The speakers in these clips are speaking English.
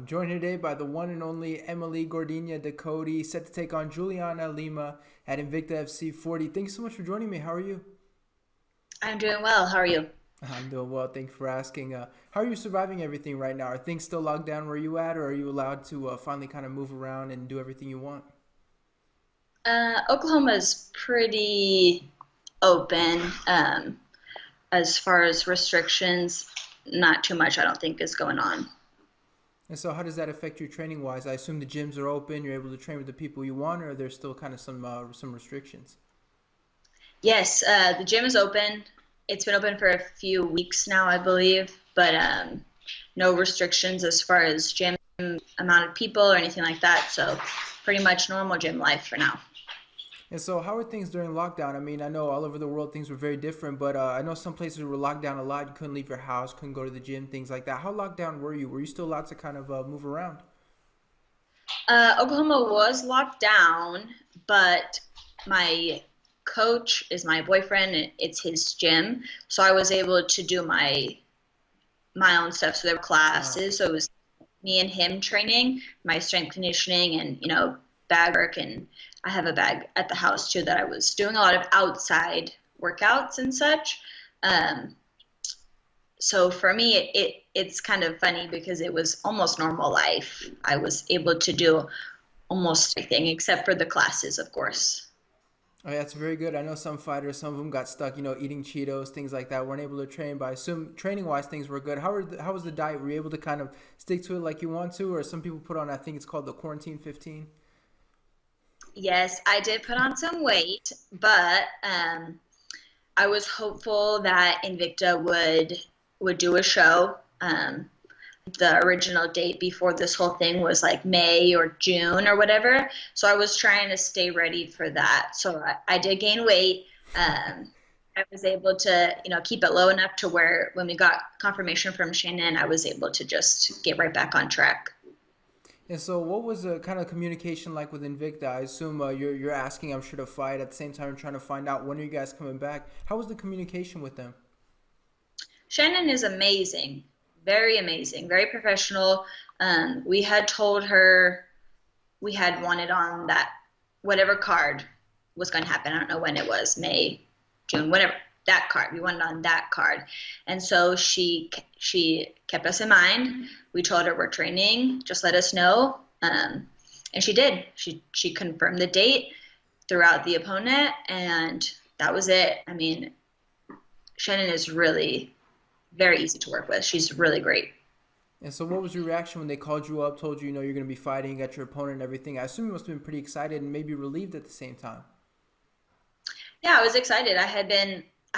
I'm joined today by the one and only Emily Gordinha Ducote, set to take on Juliana Lima at Invicta FC 40. Thanks so much for joining me. How are you? I'm doing well. How are you? I'm doing well. Thanks for asking. How are you surviving everything right now? Are things still locked down where you at, or are you allowed to finally kind of move around and do everything you want? Oklahoma's pretty open as far as restrictions. Not too much, I don't think, is going on. And so, how does that affect you training wise? I assume the gyms are open. You're able to train with the people you want, or there's still kind of some restrictions. Yes, the gym is open. It's been open for a few weeks now, I believe, but no restrictions as far as gym amount of people or anything like that. So, pretty much normal gym life for now. And so, how are things during lockdown? I mean, I know all over the world things were very different, but I know some places were locked down a lot. You couldn't leave your house, couldn't go to the gym, things like that. How locked down were you? Were you still allowed to kind of move around? Oklahoma was locked down, but my coach is my boyfriend. It's his gym, so I was able to do my own stuff. So there were Uh, classes, so it was me and him training, my strength conditioning, and bag work. And I have a bag at the house too that I was doing a lot of outside workouts and such. Um, so for me, it's kind of funny because it was almost normal life. I was able to do almost everything except for the classes, of course. oh, yeah, that's very good. I know some fighters, some of them got stuck, eating Cheetos, things like that, weren't able to train. But I assume training wise, things were good. How was the diet? Were you able to kind of stick to it like you want to, or some people put on? I think it's called the quarantine 15. Yes, I did put on some weight, but I was hopeful that Invicta would do a show. The original date before this whole thing was like May or June or whatever. So I was trying to stay ready for that. So I did gain weight. I was able to, keep it low enough to where when we got confirmation from Shannon, I was able to just get right back on track. And so, what was the kind of communication like with Invicta? I assume you're asking, I'm sure, to fight at the same time. You're trying to find out when are you guys coming back. How was the communication with them? Shannon is amazing, very professional. We had told her we had wanted on that whatever card was going to happen. I don't know when it was, May, June, whatever that card. We wanted on that card, and so she kept us in mind. We told her we're training. Just let us know, and she did. She confirmed the date throughout the opponent, and that was it. I mean, Shannon is really very easy to work with. She's really great. And so, what was your reaction when they called you up, told you, you're going to be fighting, got your opponent and everything? I assume you must have been pretty excited and maybe relieved at the same time. Yeah, I was excited. I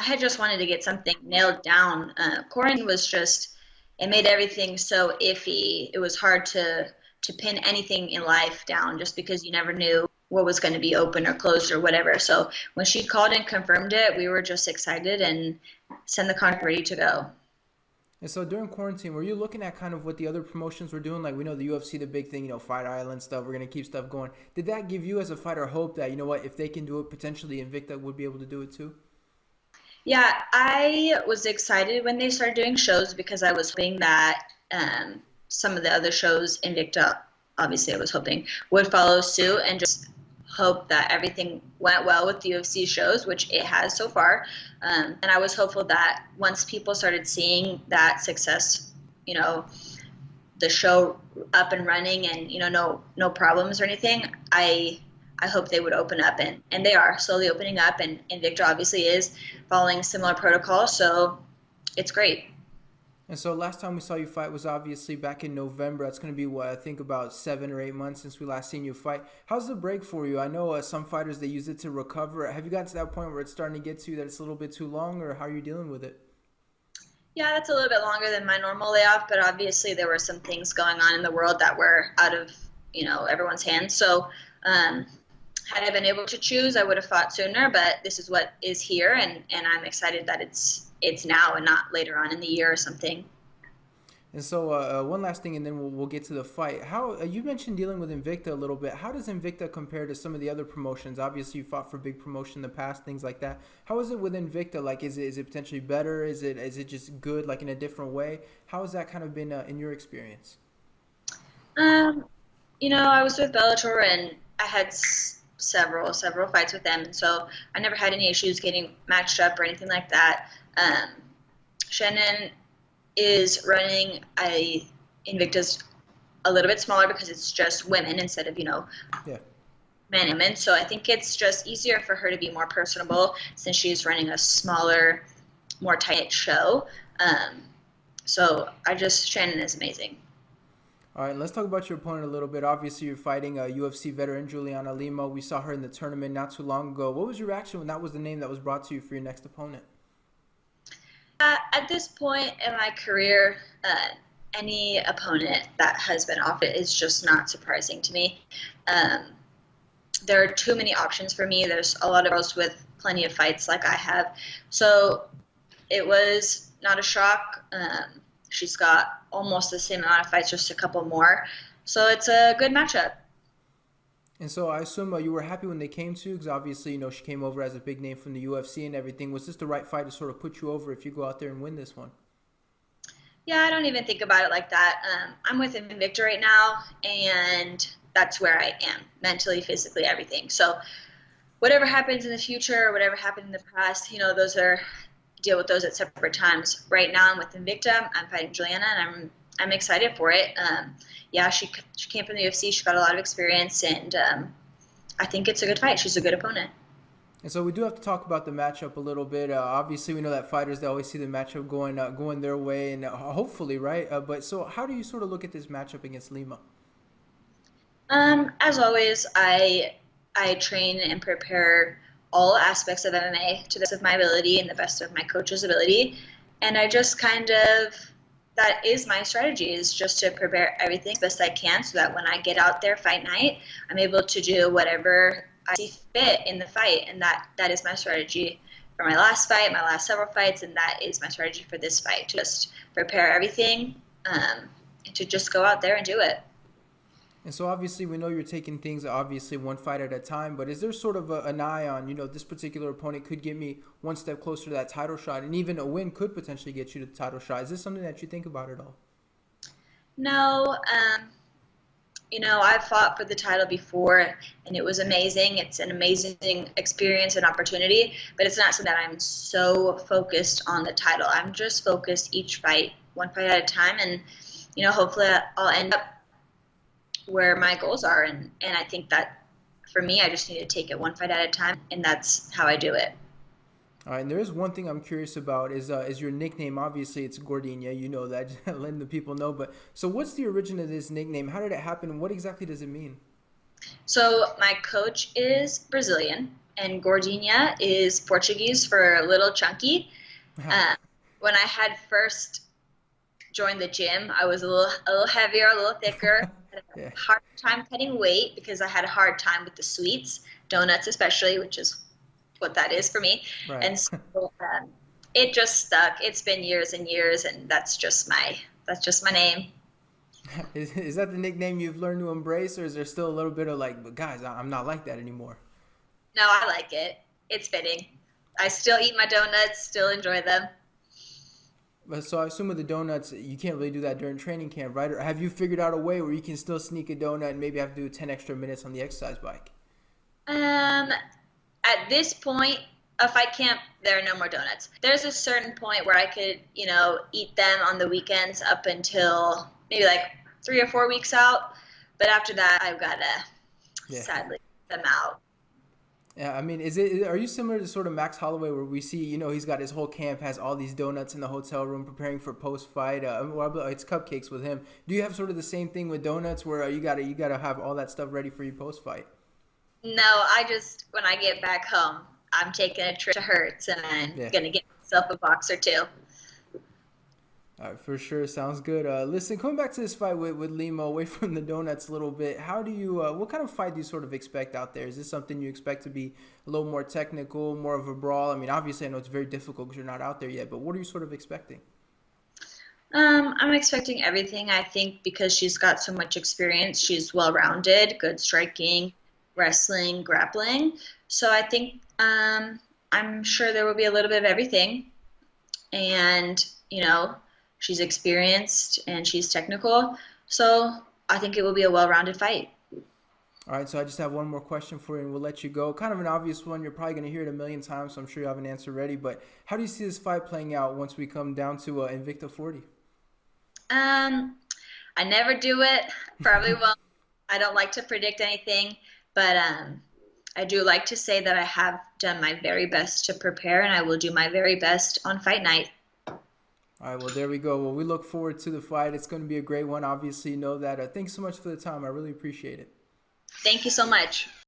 had just wanted to get something nailed down. Quarantine was just, it made everything so iffy. It was hard to pin anything in life down just because you never knew what was going to be open or closed or whatever. So when she called and confirmed it, we were just excited and send the contract ready to go. And so, during quarantine, were you looking at kind of what the other promotions were doing? Like, we know the UFC, the big thing, Fight Island stuff, we're going to keep stuff going. Did that give you as a fighter hope that, what, if they can do it, potentially Invicta would be able to do it too? Yeah, I was excited when they started doing shows because I was hoping that some of the other shows, Invicta, obviously I was hoping, would follow suit and just hope that everything went well with the UFC shows, which it has so far. And I was hopeful that once people started seeing that success, you know, the show up and running and no problems or anything, I hope they would open up, and they are slowly opening up, and Victor obviously is following similar protocol, so it's great. And so, last time we saw you fight was obviously back in November. That's going to be, what, I think about 7 or 8 months since we last seen you fight. How's the break for you? I know some fighters, they use it to recover. Have you gotten to that point where it's starting to get to you that it's a little bit too long, or how are you dealing with it? Yeah, that's a little bit longer than my normal layoff, but obviously there were some things going on in the world that were out of everyone's hands. So um, had I been able to choose, I would have fought sooner, but this is what is here, and I'm excited that it's now and not later on in the year or something. And so, one last thing, and then we'll get to the fight. How you mentioned dealing with Invicta a little bit. How does Invicta compare to some of the other promotions? Obviously, you fought for big promotion in the past, things like that. How is it with Invicta? Like, is it potentially better? Is it just good, like in a different way? How has that kind of been in your experience? Um, I was with Bellator and I had several fights with them, and so I never had any issues getting matched up or anything like that. Um, Shannon is running a Invictus a little bit smaller because it's just women instead of Yeah. men and women. So I think it's just easier for her to be more personable since she's running a smaller, more tight show. Um, so Shannon is amazing. All right, let's talk about your opponent a little bit. Obviously, you're fighting a UFC veteran, Juliana Lima. We saw her in the tournament not too long ago. What was your reaction when that was the name that was brought to you for your next opponent? At this point in my career, any opponent that has been offered is just not surprising to me. Um, there are too many options for me. There's a lot of girls with plenty of fights like I have. So it was not a shock. She's got almost the same amount of fights, just a couple more. So it's a good matchup. And so I assume you were happy when they came to you because obviously, she came over as a big name from the UFC and everything. Was this the right fight to sort of put you over if you go out there and win this one? Yeah, I don't even think about it like that. I'm with Invicta right now, and that's where I am mentally, physically, everything. So whatever happens in the future, whatever happened in the past, those are deal with those at separate times. Right now, I'm with Invicta. I'm fighting Juliana, and I'm excited for it. Yeah, she came from the UFC. She got a lot of experience, and I think it's a good fight. She's a good opponent. And so we do have to talk about the matchup a little bit. Obviously, we know that fighters they always see the matchup going their way, and hopefully, right? But so, how do you sort of look at this matchup against Lima? As always, I train and prepare all aspects of MMA to the best of my ability and the best of my coach's ability, and I just kind of that is my strategy is just to prepare everything as best I can so that when I get out there fight night, I'm able to do whatever I see fit in the fight, and that is my strategy for my last fight, my last several fights, and that is my strategy for this fight. To just prepare everything, and to just go out there and do it. And so, obviously, we know you're taking things obviously one fight at a time. But is there sort of an eye on this particular opponent could get me one step closer to that title shot, and even a win could potentially get you to the title shot? Is this something that you think about at all? No, I've fought for the title before and it was amazing. It's an amazing experience and opportunity, but it's not something that I'm so focused on the title. I'm just focused each fight, one fight at a time, and hopefully I'll end up where my goals are. And I think that for me, I just need to take it one fight at a time, and that's how I do it. All right, and there is one thing I'm curious about is your nickname. Obviously, it's Gordinha. You know that, letting the people know. But so, what's the origin of this nickname? How did it happen? And what exactly does it mean? So my coach is Brazilian, and Gordinha is Portuguese for little chunky. Uh, when I had first joined the gym, I was a little heavier, a little thicker. I had Yeah, a hard time cutting weight because I had a hard time with the sweets, donuts especially, which is what that is for me. right. And so it just stuck. It's been years and years, and that's just my name. Is that the nickname you've learned to embrace, or is there still a little bit of like, but guys, I'm not like that anymore? No, I like it. It's fitting. I still eat my donuts, still enjoy them. But so I assume with the donuts, you can't really do that during training camp, right? Or have you figured out a way where you can still sneak a donut and maybe have to do 10 extra minutes on the exercise bike? Um, at this point of fight camp, there are no more donuts. There's a certain point where I could, eat them on the weekends up until maybe like 3 or 4 weeks out. But after that, I've got to Yeah. sadly cut them out. Yeah, I mean, are you similar to sort of Max Holloway where we see, he's got his whole camp, has all these donuts in the hotel room preparing for post fight. Well, it's cupcakes with him. Do you have sort of the same thing with donuts where you gotta have all that stuff ready for you post fight? No, I just, when I get back home, I'm taking a trip to Hertz and I'm Yeah. going to get myself a box or two. All right, for sure. Sounds good. Listen, coming back to this fight with Lima, away from the donuts a little bit, what kind of fight do you sort of expect out there? Is this something you expect to be a little more technical, more of a brawl? I mean, obviously, I know it's very difficult because you're not out there yet, but what are you sort of expecting? I'm expecting everything. I think because she's got so much experience, she's well rounded, good striking, wrestling, grappling. So I think I'm sure there will be a little bit of everything. And, she's experienced and she's technical. So I think it will be a well-rounded fight. All right, so I just have one more question for you, and we'll let you go. Kind of an obvious one. You're probably going to hear it a million times, so I'm sure you have an answer ready. But how do you see this fight playing out once we come down to Invicta 40? Um, I never do it. Probably won't. I don't like to predict anything, but I do like to say that I have done my very best to prepare, and I will do my very best on fight night. All right, well, there we go. Well, we look forward to the fight. It's going to be a great one. Obviously, you know that. Thanks so much for the time. I really appreciate it. Thank you so much.